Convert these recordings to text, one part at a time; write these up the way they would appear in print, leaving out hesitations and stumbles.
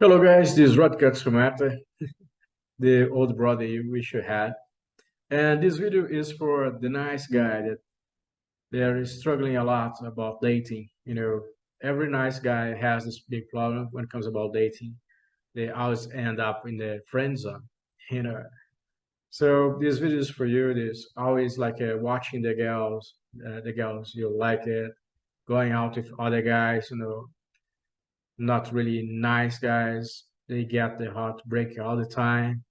Hello guys, this is Katsumata, the old brother you wish you had. And this video is for the nice guy that they're struggling a lot about dating. Every nice guy has this big problem when it comes about dating. They always end up in the friend zone, you know. So this video is for you. There's always like watching the girls you like it, going out with other guys, not really nice guys. They get the heartbreak all the time,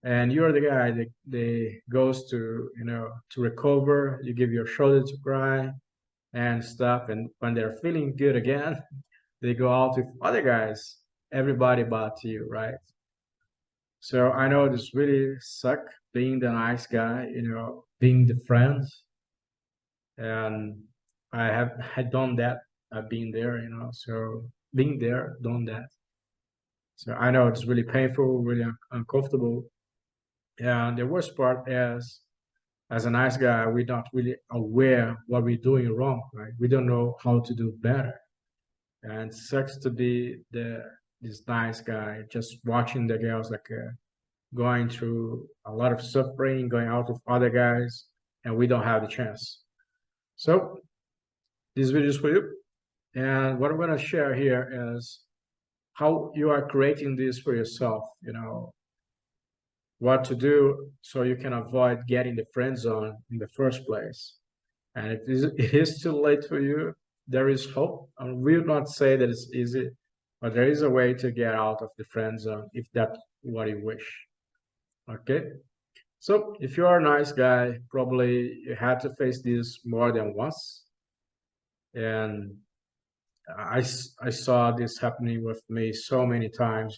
and you're the guy that goes to recover. You give your shoulder to cry and stuff, and when they're feeling good again, they go out with other guys, everybody but you, right? So I know this really suck being the nice guy, being the friend. And I had done that. I've been there, so being there, done that. So I know it's really painful, really uncomfortable. And the worst part is, as a nice guy, we're not really aware what we're doing wrong, right? We don't know how to do better. And it sucks to be this nice guy just watching the girls like going through a lot of suffering, going out with other guys, and we don't have the chance. So this video is for you. And what I'm gonna share here is how you are creating this for yourself, what to do so you can avoid getting the friend zone in the first place. And if it is too late for you, there is hope. I will not say that it's easy, but there is a way to get out of the friend zone if that's what you wish. Okay? So if you are a nice guy, probably you had to face this more than once. And I saw this happening with me so many times,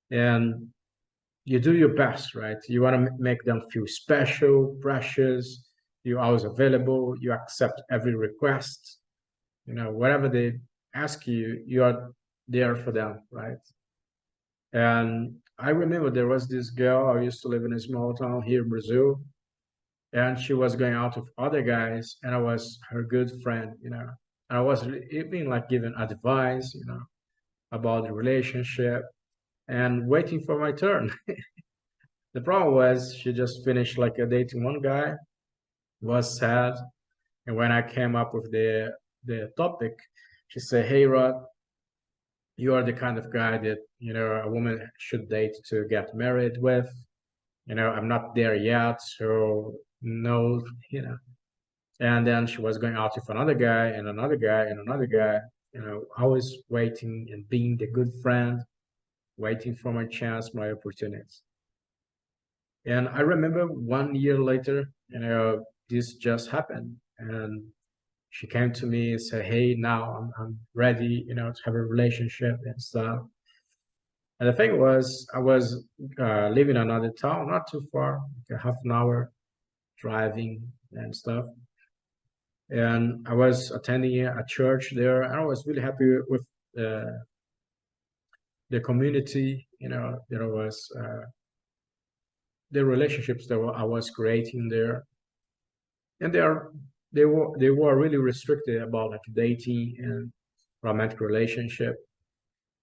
and you do your best, right? You want to make them feel special, precious. You're always available. You accept every request. Whatever they ask you, you are there for them, right? And I remember there was this girl. I used to live in a small town here in Brazil, and she was going out with other guys, and I was her good friend, And I was even like giving advice, about the relationship and waiting for my turn. The problem was she just finished like a dating one guy, was sad, and when I came up with the topic, she said, "Hey Rod, you are the kind of guy that a woman should date to get married with. I'm not there yet, so no, you know." And then she was going out with another guy and another guy and another guy. Always waiting and being the good friend, waiting for my chance, my opportunities. And I remember 1 year later, this just happened. And she came to me and said, "Hey, now I'm ready, to have a relationship and stuff." And the thing was, I was living in another town, not too far, like a half an hour driving and stuff. And I was attending a church there, and I was really happy with the community, there was the relationships that I was creating there. And they were really restricted about like dating and romantic relationship.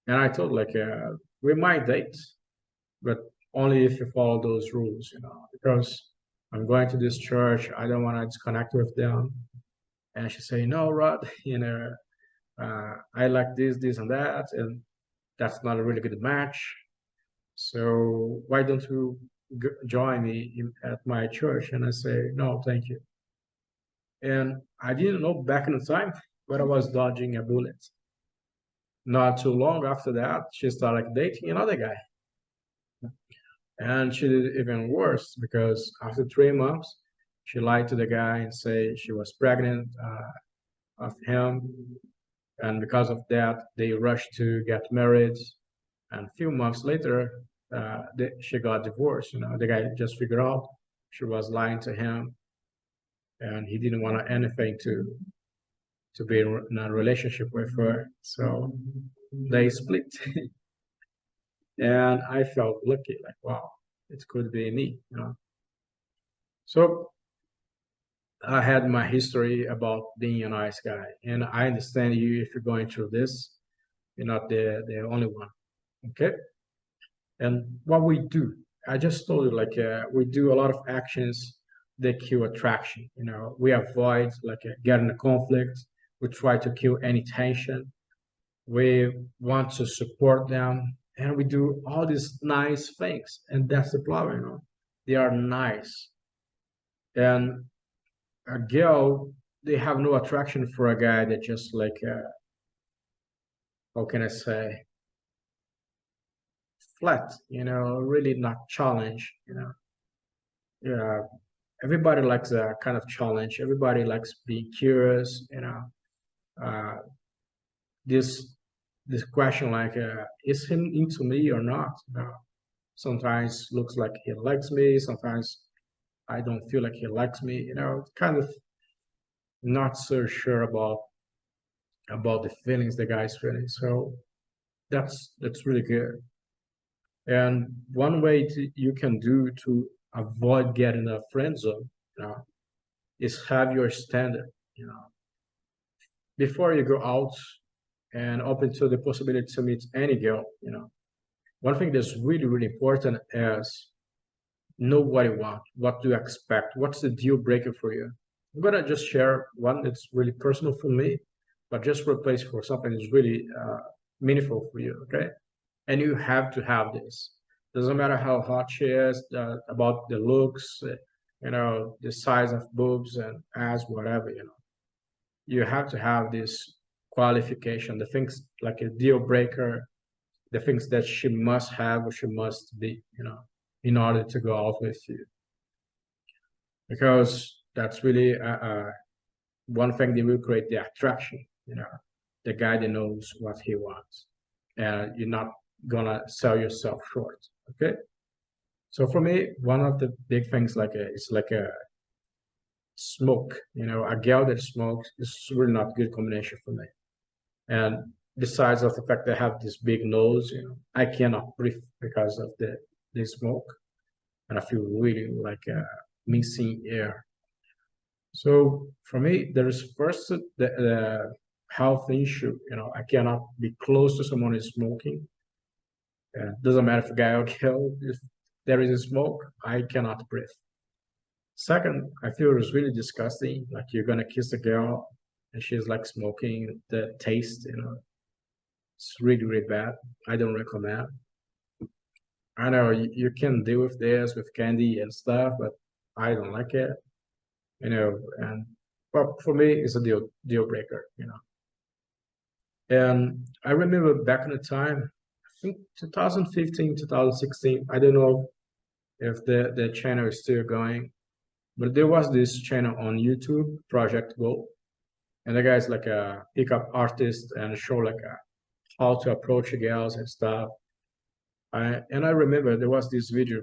And I told like we might date, but only if you follow those rules, because I'm going to this church, I don't want to disconnect with them. And she say, "No, Rod, I like this and that, and that's not a really good match. So why don't you join me at my church?" And I say, "No, thank you." And I didn't know back in the time, but I was dodging a bullet. Not too long after that, she started like dating another guy. And she did it even worse because after 3 months, she lied to the guy and say she was pregnant of him. And because of that, they rushed to get married. And a few months later, she got divorced. The guy just figured out she was lying to him, and he didn't want anything to be in a relationship with her. So they split. And I felt lucky, like, wow, it could be me. So I had my history about being a nice guy, and I understand you if you're going through this. You're not the only one. Okay. And what we do, I just told you, like we do a lot of actions that kill attraction. We avoid like getting a conflict. We try to kill any tension. We want to support them, and we do all these nice things. And that's the problem. They are nice, and a girl, they have no attraction for a guy that just like how can I say, flat. Really not challenge. Yeah, everybody likes a kind of challenge. Everybody likes being curious. Uh, this this question like, is him into me or not? Sometimes looks like he likes me. Sometimes I don't feel like he likes me. Kind of not so sure about the feelings the guy's feeling. So that's really good. And one way you can do to avoid getting a friend zone, is have your standard. You know, before you go out and open to the possibility to meet any girl. One thing that's really really important is know what you want, what do you expect, what's the deal breaker for you. I'm gonna just share one that's really personal for me, but just replace for something that's really meaningful for you. Okay, and you have to have this. Doesn't matter how hot she is, about the looks, the size of boobs and ass, whatever. You have to have this qualification, the things like a deal breaker, the things that she must have or she must be, in order to go out with you. Because that's really one thing that will create the attraction, the guy that knows what he wants. And you're not gonna sell yourself short. Okay. So for me, one of the big things like it's like a smoke. A girl that smokes is really not a good combination for me. And besides of the fact that I have this big nose, I cannot breathe because of the smoke, and I feel really like missing air. So for me, there is first the health issue. I cannot be close to someone who's smoking. Doesn't matter if a guy or girl. If there is a smoke, I cannot breathe. Second, I feel it's really disgusting. Like you're gonna kiss a girl and she's like smoking. The taste, it's really, really bad. I don't recommend. I know you can deal with this with candy and stuff, but I don't like it. And well, for me, it's a deal breaker. And I remember back in the time, I think 2015, 2016. I don't know if the channel is still going, but there was this channel on YouTube, Project Go, and the guy's like a pickup artist and show like how to approach girls and stuff. And I remember there was this video.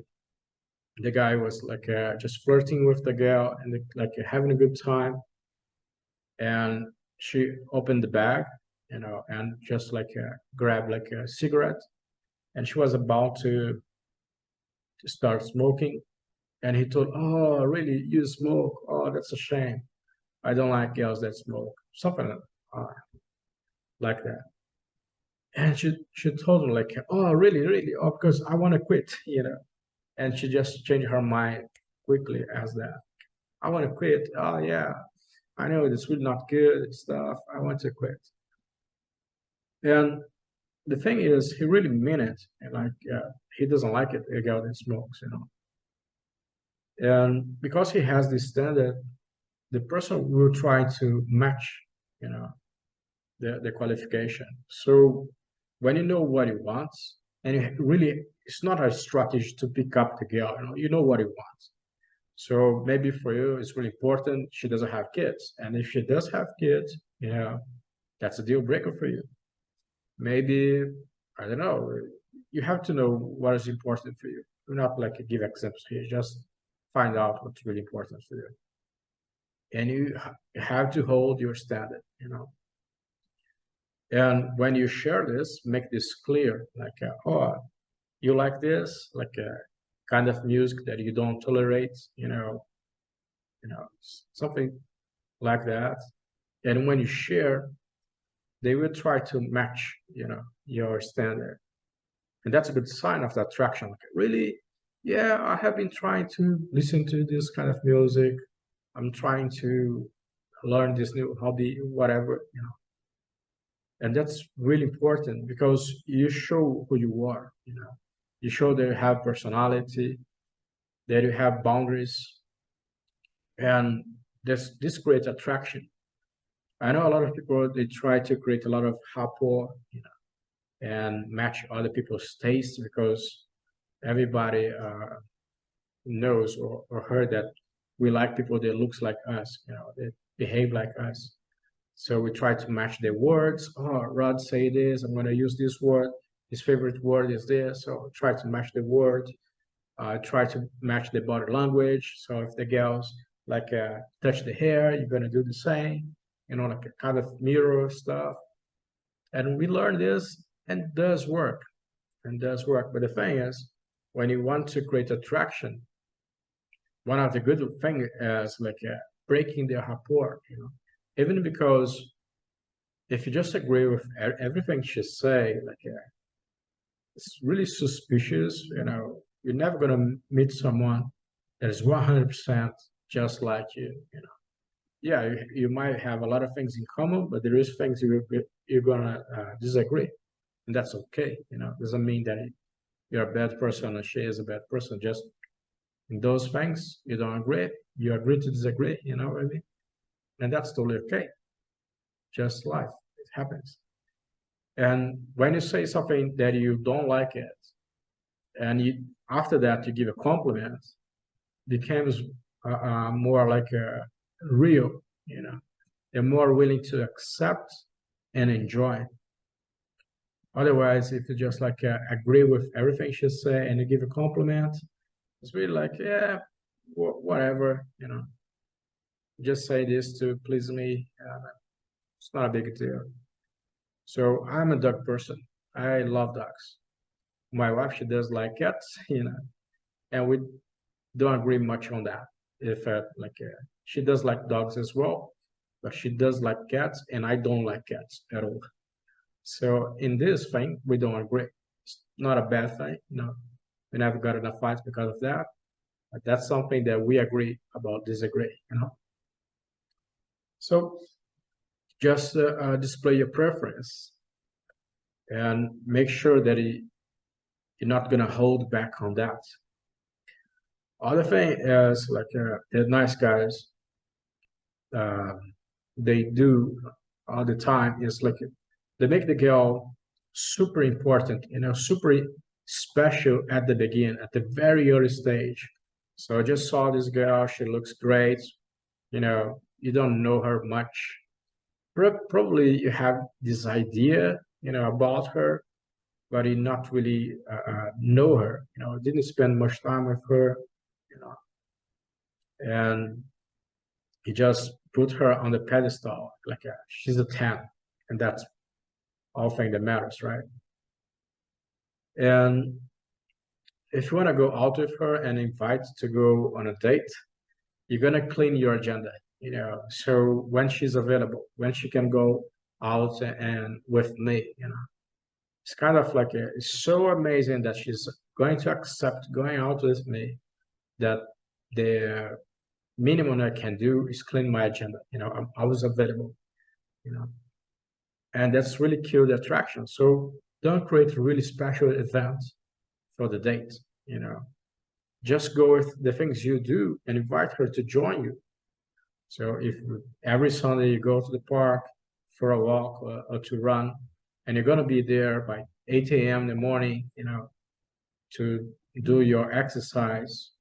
The guy was like just flirting with the girl and like having a good time. And she opened the bag, and just like grabbed like a cigarette, and she was about to start smoking. And he told, "Oh, really? You smoke? Oh, that's a shame. I don't like girls that smoke." Something uh, like that. And she told him like, "Oh, really, really? Oh, because I want to quit." And she just changed her mind quickly as that. I want to quit. Oh yeah, I know this really not good stuff. I want to quit. And the thing is, he really meant it. And like, he doesn't like it, a girl that smokes. And because he has this standard, the person will try to match, you know, the qualification. So when you know what he wants, and you really, it's not a strategy to pick up the girl. You know what he wants. So maybe for you, it's really important she doesn't have kids, and if she does have kids, that's a deal breaker for you. Maybe I don't know. You have to know what is important for you. Do not like give examples here. Just find out what's really important for you, and you have to hold your standard. And when you share this, make this clear. Like, oh, you like this, like a kind of music that you don't tolerate. Something like that. And when you share, they will try to match, your standard. And that's a good sign of the attraction. Like, really, yeah, I have been trying to listen to this kind of music. I'm trying to learn this new hobby, whatever, and that's really important because you show who you are, you show that you have personality, that you have boundaries, and this creates attraction. I know a lot of people, they try to create a lot of rapport, and match other people's taste because everybody knows or heard that we like people that looks like us, that behave like us. So we try to match their words. Oh, Rod say this, I'm going to use this word. His favorite word is this, so try to match the word. Try to match the body language. So if the girls like touch the hair, you're going to do the same, like a kind of mirror stuff. And we learn this and it does work and does work. But the thing is, when you want to create attraction, one of the good thing is like breaking their rapport, even because if you just agree with everything she say, like it's really suspicious. You're never gonna meet someone that is 100% just like you. Yeah, you might have a lot of things in common, but there is things you're gonna disagree, and that's okay. Doesn't mean that you're a bad person or she is a bad person. Just in those things you don't agree, you agree to disagree. You know what I mean? And that's totally okay. Just life, it happens. And when you say something that you don't like it, and after that you give a compliment, becomes more like a real, they're more willing to accept and enjoy. Otherwise, if you just like agree with everything she say and you give a compliment, it's really like, yeah, whatever, just say this to please me. It's not a big deal. So I'm a dog person. I love dogs. My wife, she does like cats, and we don't agree much on that. If she does like dogs as well, but she does like cats, and I don't like cats at all. So in this thing, we don't agree. It's not a bad thing. We never got in a fight because of that. But that's something that we agree about disagree. So just display your preference and make sure that you're not going to hold back on that. Other thing is like the nice guys, uh, they do all the time is like they make the girl super important, super special at the beginning, at the very early stage. So I just saw this girl, she looks great, you don't know her much. Probably you have this idea, about her, but you not really know her, didn't spend much time with her, you know, and he just put her on the pedestal like she's a 10, and that's all thing that matters, right? And if you want to go out with her and invite to go on a date, you're going to clean your agenda, so when she's available, when she can go out and with me, it's kind of like it's so amazing that she's going to accept going out with me, that the minimum I can do is clean my agenda. I'm always available, you know, and that's really kill the attraction. So don't create really special events for the date, you know. Just go with the things you do and invite her to join you. So if every Sunday you go to the park for a walk or to run, and you're gonna be there by 8 a.m. in the morning, to do your exercise,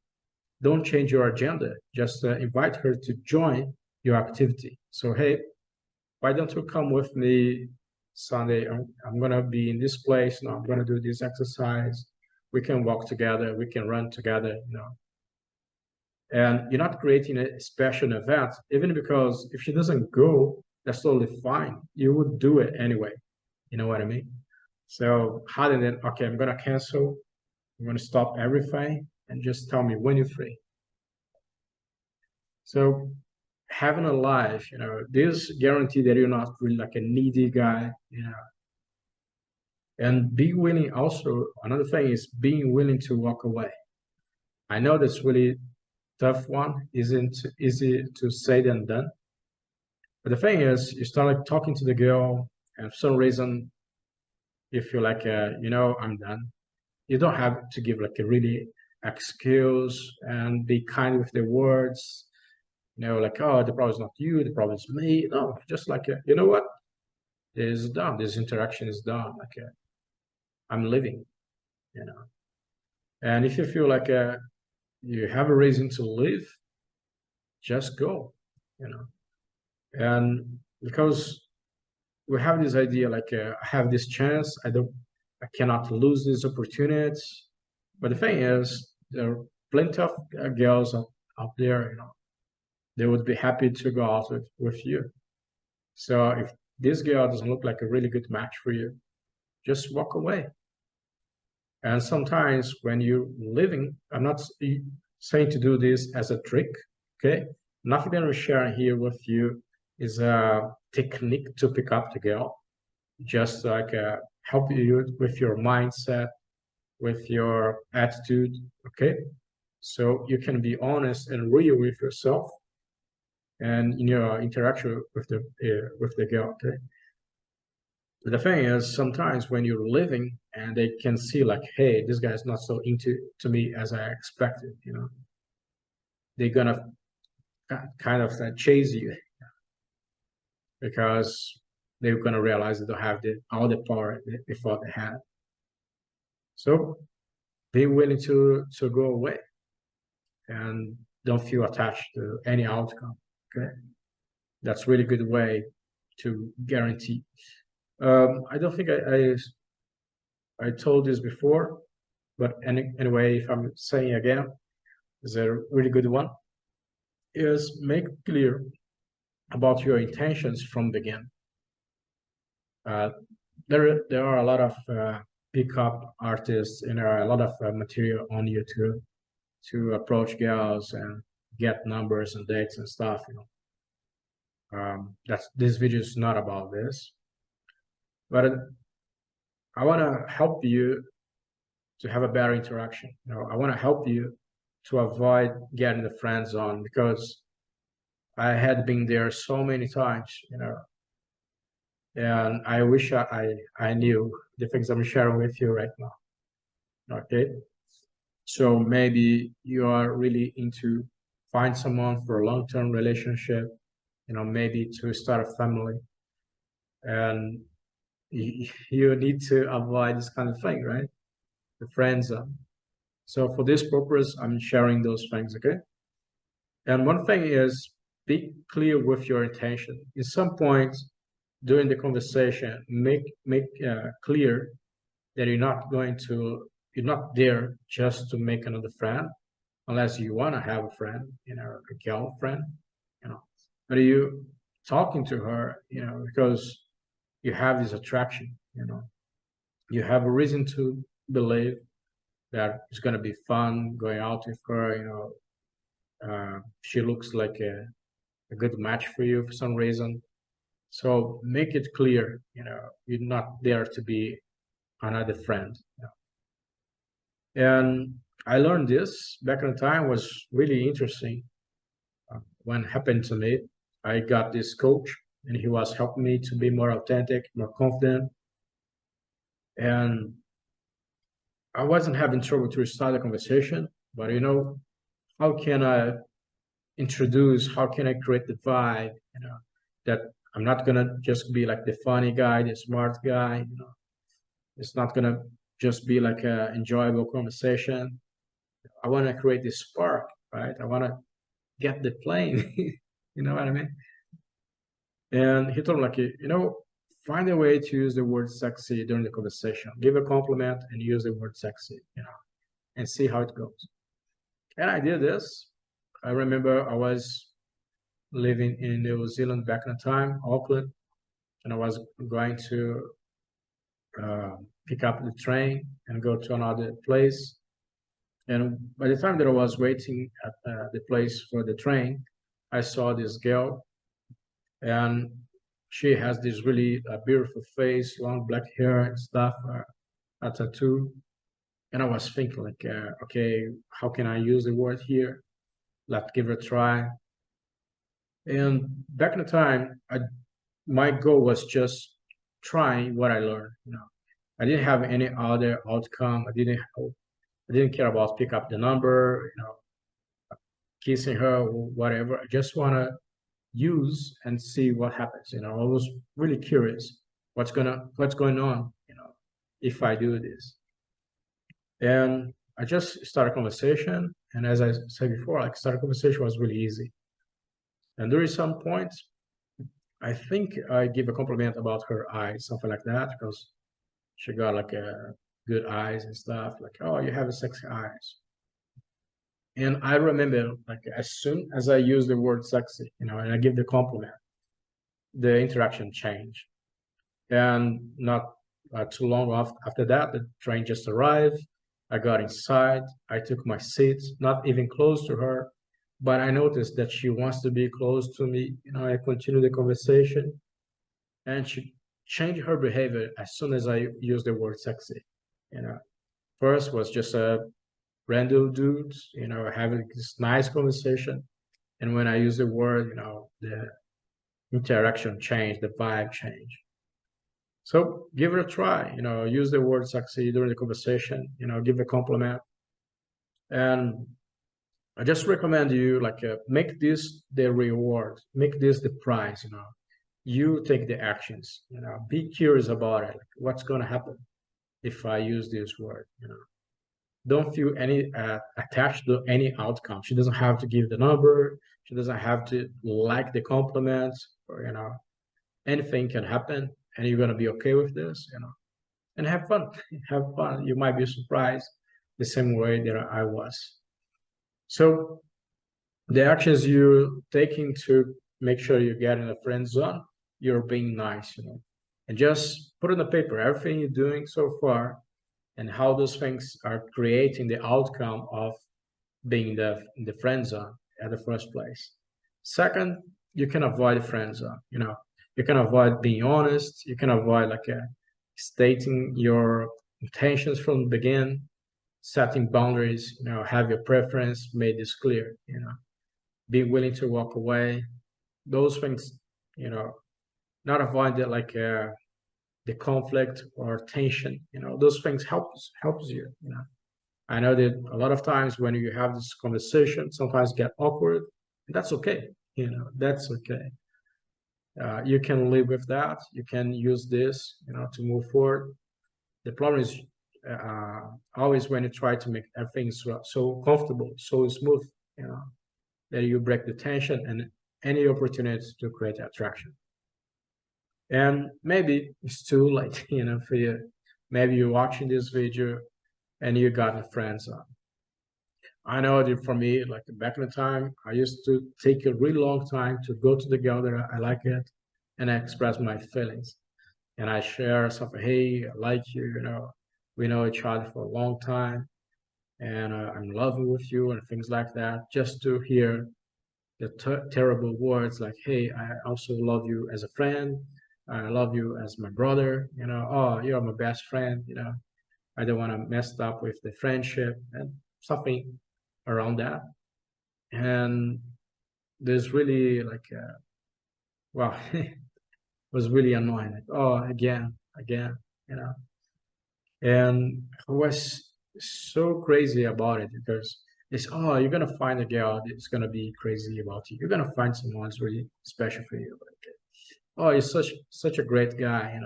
don't change your agenda. Just invite her to join your activity. So, hey, why don't you come with me Sunday? I'm going to be in this place. Now I'm going to do this exercise. We can walk together. We can run together. And you're not creating a special event, even because if she doesn't go, that's totally fine. You would do it anyway. You know what I mean? So, rather than, okay, I'm going to cancel, I'm going to stop everything and just tell me when you're free. So having a life, this guarantee that you're not really like a needy guy, and be willing also, another thing is being willing to walk away. I know that's really tough one, isn't easy to say than done. But the thing is, you start like talking to the girl, and for some reason, you feel like, I'm done. You don't have to give like a really excuse and be kind with the words. Like, oh, the problem is not you, the problem is me. No, just like, you know what? This is done. This interaction is done. Like, I'm living, you know. And if you feel like you have a reason to live, just go, you know. And because we have this idea, like, I have this chance, I cannot lose this opportunity. But the thing is, there are plenty of girls out there, they would be happy to go out with you. So if this girl doesn't look like a really good match for you, just walk away. And sometimes when you're living, I'm not saying to do this as a trick, okay? Nothing that I'm sharing here with you is a technique to pick up the girl, just like help you with your mindset, with your attitude, okay? So you can be honest and real with yourself and in your interaction with the girl, okay? The thing is, sometimes when you're living and they can see like, hey, this guy's not so into to me as I expected, they're gonna kind of chase you because they're gonna realize they don't have all the power they thought they had. So be willing to go away and don't feel attached to any outcome. Okay, that's really good way to guarantee. I don't think I told this before, but anyway, if I'm saying again, is a really good one, is make clear about your intentions from the beginning. Uh, there are a lot of pickup artists and there are a lot of material on YouTube to approach girls and get numbers and dates and stuff. That's this video is not about this, but I want to help you to have a better interaction. I want to help you to avoid getting the friend zone because I had been there so many times, and I wish I knew the things I'm sharing with you right now. Okay, so maybe you are really into find someone for a long-term relationship, maybe to start a family, and you need to avoid this kind of thing, right? The friend zone. So for this purpose, I'm sharing those things, okay? And one thing is be clear with your intention. At some point during the conversation, make clear that you're not there just to make another friend, unless you want to have a friend, a girlfriend, you know. But you talking to her, because you have this attraction, you have a reason to believe that it's going to be fun going out with her, she looks like a good match for you for some reason. So make it clear, you're not there to be another friend. And I learned this back in the time was really interesting. When it happened to me, I got this coach and he was helping me to be more authentic, more confident. And I wasn't having trouble to start a conversation, but how can I introduce, how can I create the vibe, that I'm not gonna just be like the funny guy, the smart guy, it's not gonna just be like an enjoyable conversation. I want to create this spark, right? I want to get the plane, you know what I mean? And he told me like, find a way to use the word sexy during the conversation. Give a compliment and use the word sexy, and see how it goes. And I did this. I remember I was living in New Zealand back in the time, Auckland, and I was going to pick up the train and go to another place. And by the time that I was waiting at the place for the train, I saw this girl, and she has this really beautiful face, long black hair and stuff, a tattoo. And I was thinking, like, okay, how can I use the word here? Let's give it a try. And back in the time, my goal was just trying what I learned. I didn't have any other outcome. I didn't care about pick up the number, kissing her or whatever. I just want to use and see what happens. I was really curious what's going on, if I do this. And I just started a conversation. And as I said before, like start a conversation was really easy. And during some points, I think I give a compliment about her eyes, something like that, because she got like a good eyes and stuff. Like, oh, you have a sexy eyes. And I remember, like, as soon as I use the word sexy, and I give the compliment, the interaction changed. And not too long after that, the train just arrived. I got inside. I took my seat, not even close to her, but I noticed that she wants to be close to me. I continued the conversation, and she changed her behavior as soon as I used the word sexy. You know, First was just a random dude, having this nice conversation, and when I use the word, the interaction changed, the vibe changed. So give it a try. Use the word succeed during the conversation. Give a compliment, and I just recommend you like make this the reward, make this the prize. You take the actions. Be curious about it. Like, what's going to happen if I use this word? Don't feel any attached to any outcome. She doesn't have to give the number. She doesn't have to like the compliments, or anything can happen, and you're gonna be okay with this. And have fun. Have fun. You might be surprised the same way that I was. So the actions you're taking to make sure you get in a friend zone, you're being nice, and just put on the paper everything you're doing so far and how those things are creating the outcome of being in the friend zone at the first place. Second, you can avoid friend zone. You can avoid being honest. You can avoid like stating your intentions from the beginning, setting boundaries. Have your preference made this clear. Be willing to walk away. Those things, you know, not avoid it like the conflict or tension. Those things helps you. I know that a lot of times when you have this conversation, sometimes get awkward. And that's okay. That's okay. You can live with that. You can use this, to move forward. The problem is always when you try to make everything so comfortable, so smooth, that you break the tension and any opportunity to create attraction. And maybe it's too late, for you. Maybe you're watching this video and you got a friend zone. I know that for me, like back in the time, I used to take a really long time to go to the girl that I like it and I express my feelings. And I share something, hey, I like you, we know each other for a long time and I'm in love with you and things like that, just to hear the terrible words like, hey, I also love you as a friend. I love you as my brother, oh, you're my best friend, I don't want to mess up with the friendship and something around that. And there's really like, wow, it was really annoying. Like, oh, again, you know. And I was so crazy about it because it's, oh, you're gonna find a girl that's gonna be crazy about you. You're gonna find someone who's really special for you. Like, oh, you're such a great guy.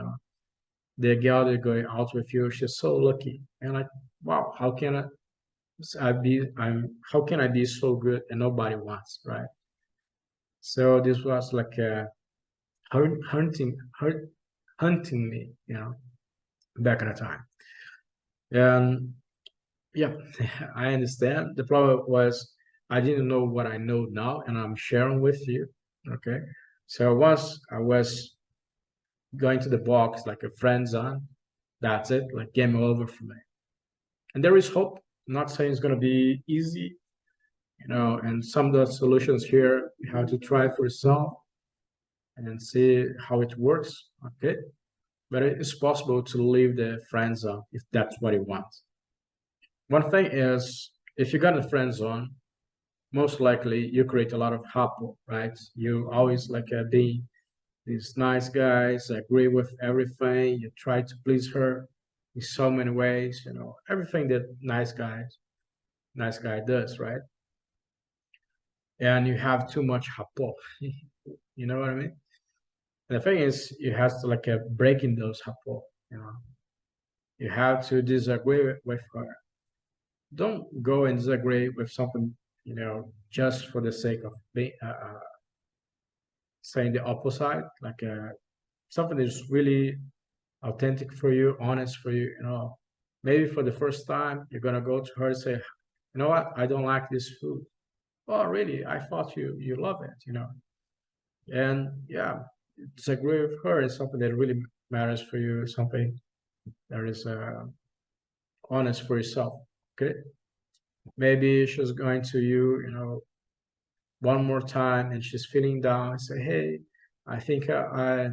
The girl that's going out with you, she's so lucky. And like, wow, how can I be so good and nobody wants, right? So this was like hunting hunting me, back in the time. And yeah, I understand. The problem was I didn't know what I know now, and I'm sharing with you. Okay, so once I was going to the box like a friend zone, that's it, like game over for me. And there is hope. I'm not saying it's gonna be easy, And some of the solutions here you have to try for yourself and see how it works. Okay, but it's possible to leave the friend zone if that's what you want. One thing is, if you got a friend zone, most likely you create a lot of hapo, right? You always like being these nice guys, agree with everything. You try to please her in so many ways. Everything that nice guy does, right? And you have too much hapo. You know what I mean? And the thing is, you have to like breaking those hapo. You know, you have to disagree with her. Don't go and disagree with something, just for the sake of being saying the opposite. Like something is really authentic for you, honest for you. Maybe for the first time, you're gonna go to her and say, "You know what? I don't like this food." Oh, really? I thought you love it. And yeah, disagree with her is something that really matters for you, something that is honest for yourself. Okay, maybe she's going to you, one more time, and she's feeling down. And say, "Hey, I think I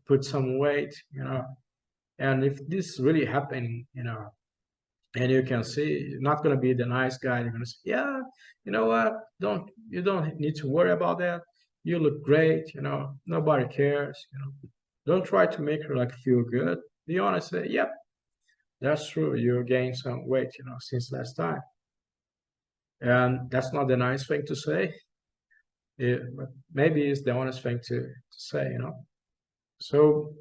put some weight." And if this really happening, and you can see you're not going to be the nice guy. You're going to say, "Yeah, you know what? You don't need to worry about that. You look great. Nobody cares. Don't try to make her like feel good. Be honest. Say, yep, that's true. You gained some weight, since last time." And that's not the nice thing to say. But maybe it's the honest thing to say. So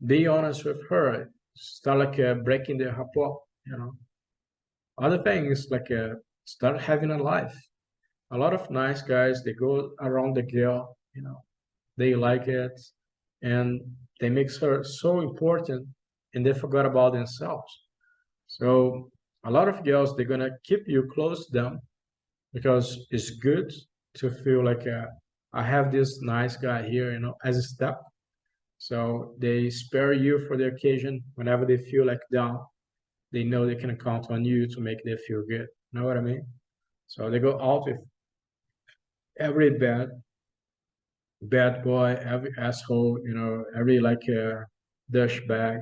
be honest with her. Start like breaking the rapport. Other thing is like start having a life. A lot of nice guys, they go around the girl. They like it, and they make her so important, and they forgot about themselves. So a lot of girls, they're gonna keep you close to them because it's good to feel like I have this nice guy here, as a step. So they spare you for the occasion whenever they feel like down. They know they can count on you to make them feel good. You know what I mean? So they go out with every bad boy, every asshole, every like douchebag.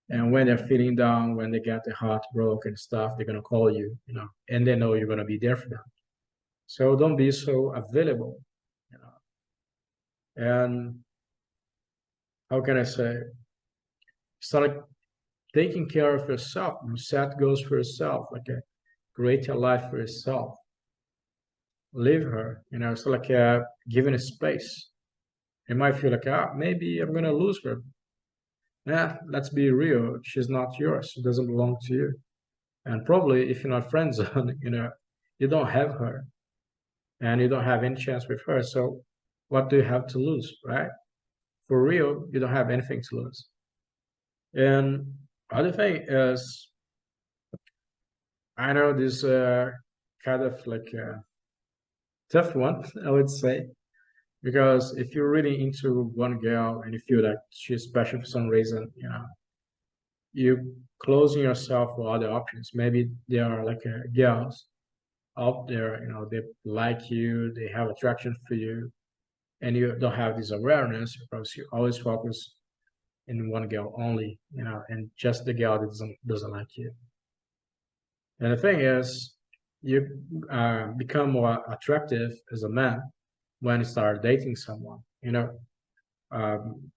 And when they're feeling down, when they get the heart broke and stuff, they're gonna call you, and they know you're gonna be there for them. So don't be so available, you know. And how can I say? Start taking care of yourself. Set goals for yourself, like create a life for yourself. Leave her, it's like giving a space. You might feel like, maybe I'm gonna lose her. Yeah, let's be real. She's not yours. She doesn't belong to you. And probably if you're not friend zone, you don't have her and you don't have any chance with her. So what do you have to lose, right? For real, you don't have anything to lose. And other thing is, I know this kind of like tough one, I would say, because if you're really into one girl and you feel like she's special for some reason, you closing yourself for other options. Maybe there are like girls out there, they like you, they have attraction for you, and you don't have this awareness because you always focus in one girl only, and just the girl that doesn't like you. And the thing is, you become more attractive as a man when you start dating someone. Um,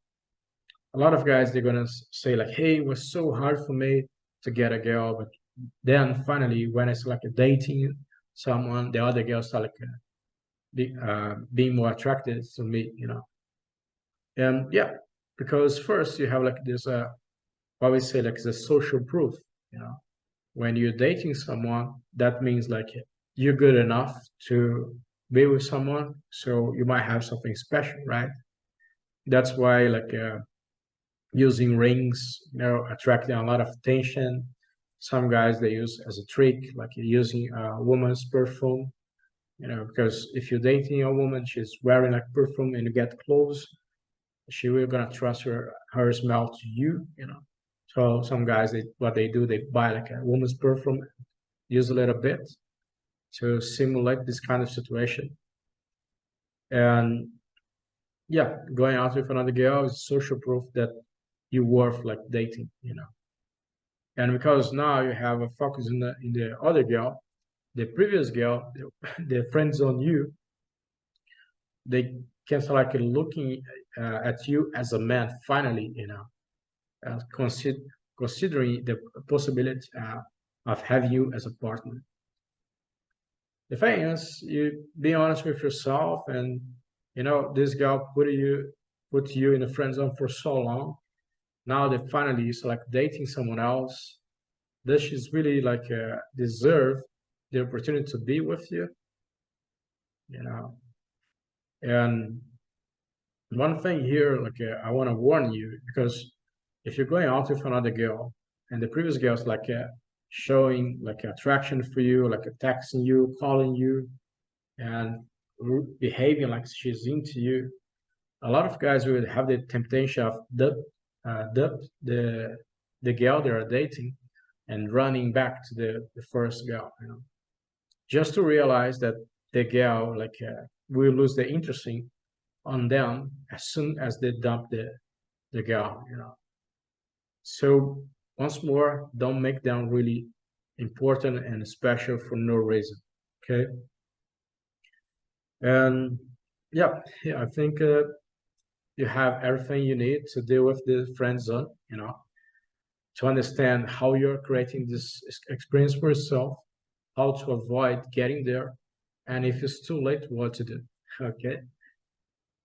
a lot of guys they're gonna say like, "Hey, it was so hard for me to get a girl," but then finally, when it's like a dating someone, the other girls start like being more attracted to me. And yeah, because first you have like this, what we say like the social proof. You know, when you're dating someone, that means like you're good enough to be with someone, so you might have something special, right? That's why like using rings, attracting a lot of attention. Some guys they use as a trick, like using a woman's perfume, because if you're dating a woman, she's wearing like perfume and you get close, she will gonna trust her smell to you. So some guys what they do, they buy like a woman's perfume use a little bit to simulate this kind of situation. And yeah, going out with another girl is social proof that you're worth like dating, you know. And because now you have a focus in the other girl, the previous girl, the friends on you, they can start like looking at you as a man finally, you know, consider, considering the possibility of having you as a partner. The thing is, you be honest with yourself, and you know this girl put you in the friend zone for so long. Now that finally is like dating someone else, does she's really like deserve the opportunity to be with you? You know, and one thing here, like I want to warn you because if you're going out with another girl and the previous girl's like showing like attraction for you, like texting you, calling you, and behaving like she's into you, a lot of guys will have the temptation of dump the girl they are dating and running back to the first girl, you know, just to realize that the girl like will lose the interest on them as soon as they dump the girl, you know. So once more, don't make them really important and special for no reason. Okay. And yeah, I think you have everything you need to deal with the friend zone, you know, to understand how you're creating this experience for yourself, how to avoid getting there, and if it's too late, what to do. Okay.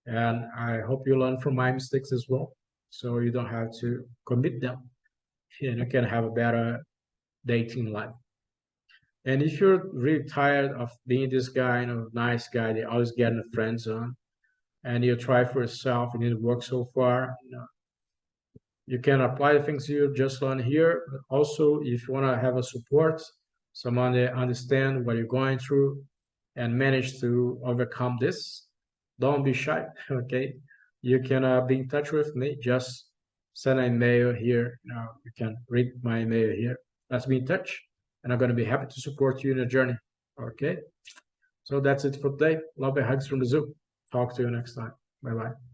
And I hope you learn from my mistakes as well, so you don't have to commit them and you can have a better dating life. And if you're really tired of being this guy, you know, nice guy, they always get in the friend zone, and you try for yourself and it works so far, you know, you can apply the things you just learned here. But also, if you want to have a support, someone that understand what you're going through and manage to overcome this, don't be shy. Okay, you can be in touch with me. Just send an email here. Now you can read my email here. Let's be in touch, and I'm going to be happy to support you in your journey. Okay, so that's it for today. Love and hugs from the Zoo. Talk to you next time. Bye bye.